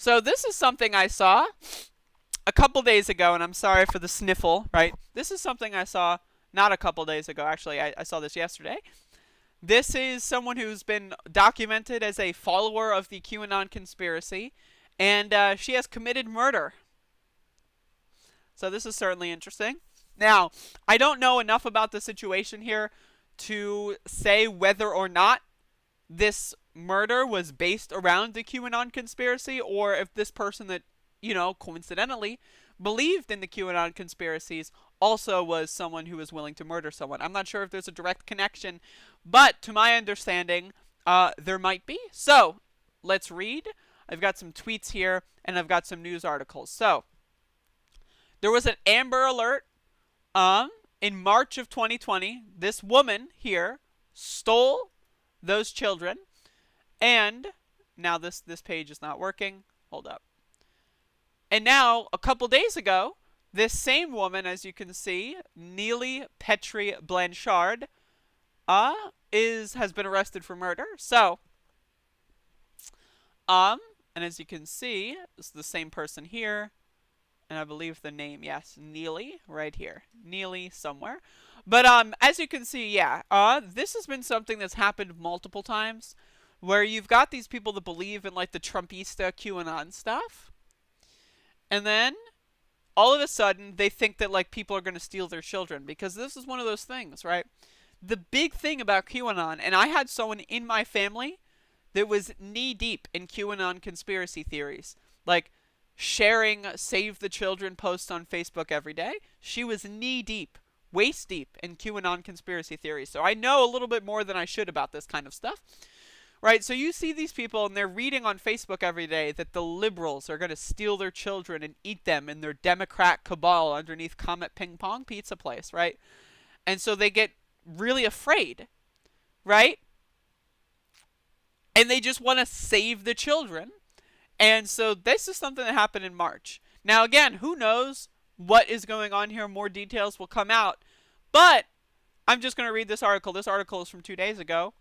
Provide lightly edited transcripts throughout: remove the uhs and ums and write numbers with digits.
So this is something I saw a couple days ago, and I'm sorry for the sniffle, right? This is something I saw not a couple days ago. Actually, I saw this yesterday. This is someone who's been documented as a follower of the QAnon conspiracy, and she has committed murder. So this is certainly interesting. Now, I don't know enough about the situation here to say whether or not this murder was based around the QAnon conspiracy, or if this person that, coincidentally believed in the QAnon conspiracies also was someone who was willing to murder someone. I'm not sure if there's a direct connection, but to my understanding, there might be. So, let's read. I've got some tweets here, and I've got some news articles. So, there was an Amber Alert in March of 2020. This woman here stole those children, and now this page is not working. Hold up. And now, a couple days ago, this same woman, as you can see, Neely Petrie Blanchard, has been arrested for murder. So, and as you can see, it's the same person here, and I believe the name, yes, Neely, right here, Neely somewhere. But as you can see, yeah, this has been something that's happened multiple times, where you've got these people that believe in like the Trumpista QAnon stuff, and then all of a sudden they think that like people are going to steal their children, because this is one of those things, right? The big thing about QAnon, and I had someone in my family that was knee deep in QAnon conspiracy theories, like sharing Save the Children posts on Facebook every day. She was knee deep, waist deep in QAnon conspiracy theories. So I know a little bit more than I should about this kind of stuff. Right, so you see these people and they're reading on Facebook every day that the liberals are going to steal their children and eat them in their Democrat cabal underneath Comet Ping Pong Pizza Place, right? And so they get really afraid, right? And they just want to save the children. And so this is something that happened in March. Now, again, who knows what is going on here? More details will come out. But I'm just going to read this article. This article is from 2 days ago.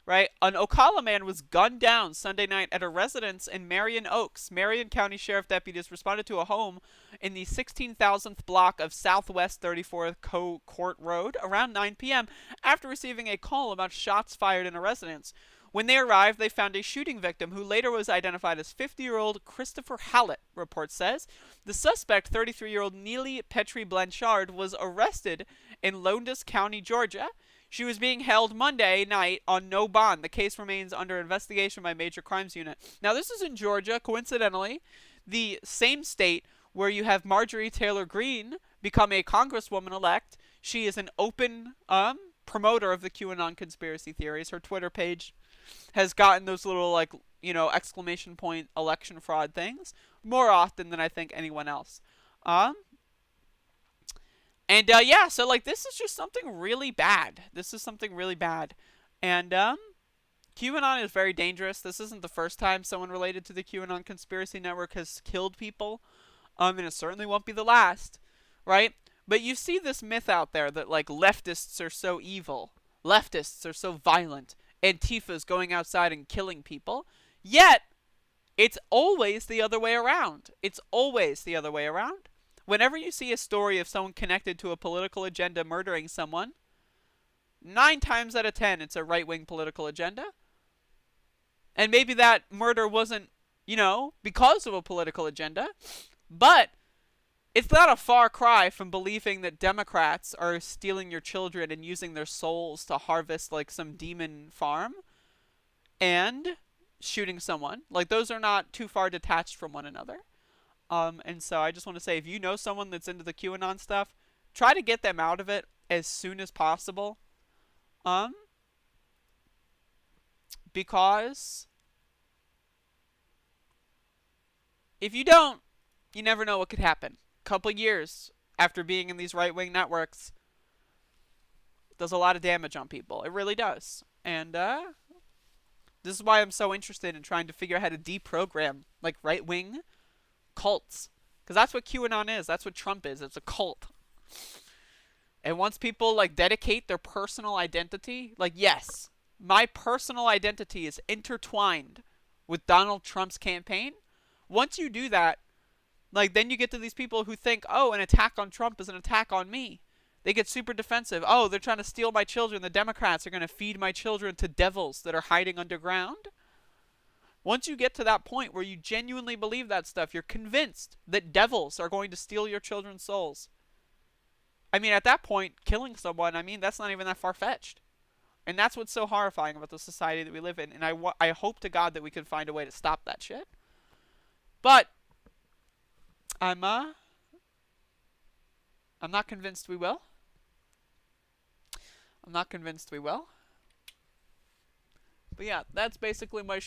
Right? An Ocala man was gunned down Sunday night at a residence in Marion Oaks. Marion County Sheriff deputies responded to a home in the 16,000th block of Southwest 34th Court Road around 9 p.m. after receiving a call about shots fired in a residence. When they arrived, they found a shooting victim who later was identified as 50-year-old Christopher Hallett, report says. The suspect, 33-year-old Neely Petrie Blanchard, was arrested in Lowndes County, Georgia. She was being held Monday night on no bond. The case remains under investigation by Major Crimes Unit. Now, this is in Georgia, coincidentally, the same state where you have Marjorie Taylor Greene become a congresswoman-elect. She is an open promoter of the QAnon conspiracy theories. Her Twitter page has gotten those little, like, exclamation point election fraud things more often than I think anyone else. And yeah, so like this is just something really bad. This is something really bad. And QAnon is very dangerous. This isn't the first time someone related to the QAnon conspiracy network has killed people. And it certainly won't be the last, right? But you see this myth out there that like leftists are so evil. Leftists are so violent. Antifa's going outside and killing people. Yet, it's always the other way around. It's always the other way around. Whenever you see a story of someone connected to a political agenda murdering someone, 9 times out of 10 it's a right-wing political agenda. And maybe that murder wasn't, because of a political agenda, but it's not a far cry from believing that Democrats are stealing your children and using their souls to harvest like some demon farm and shooting someone. Like those are not too far detached from one another. And so I just want to say, if you know someone that's into the QAnon stuff, try to get them out of it as soon as possible. Because if you don't, you never know what could happen. Couple years after being in these right-wing networks, it does a lot of damage on people. It really does. And this is why I'm so interested in trying to figure out how to deprogram like right-wing cults, because that's what QAnon is. That's what Trump is. It's a cult. And once people like dedicate their personal identity, like yes, my personal identity is intertwined with Donald Trump's campaign. Once you do that, like, then you get to these people who think, oh, an attack on Trump is an attack on me. They get super defensive. Oh, they're trying to steal my children. The Democrats are going to feed my children to devils that are hiding underground. Once you get to that point where you genuinely believe that stuff, you're convinced that devils are going to steal your children's souls. I mean, at that point, killing someone, I mean, that's not even that far-fetched. And that's what's so horrifying about the society that we live in. And I hope to God that we can find a way to stop that shit. But I'm not convinced we will. I'm not convinced we will. But yeah, that's basically my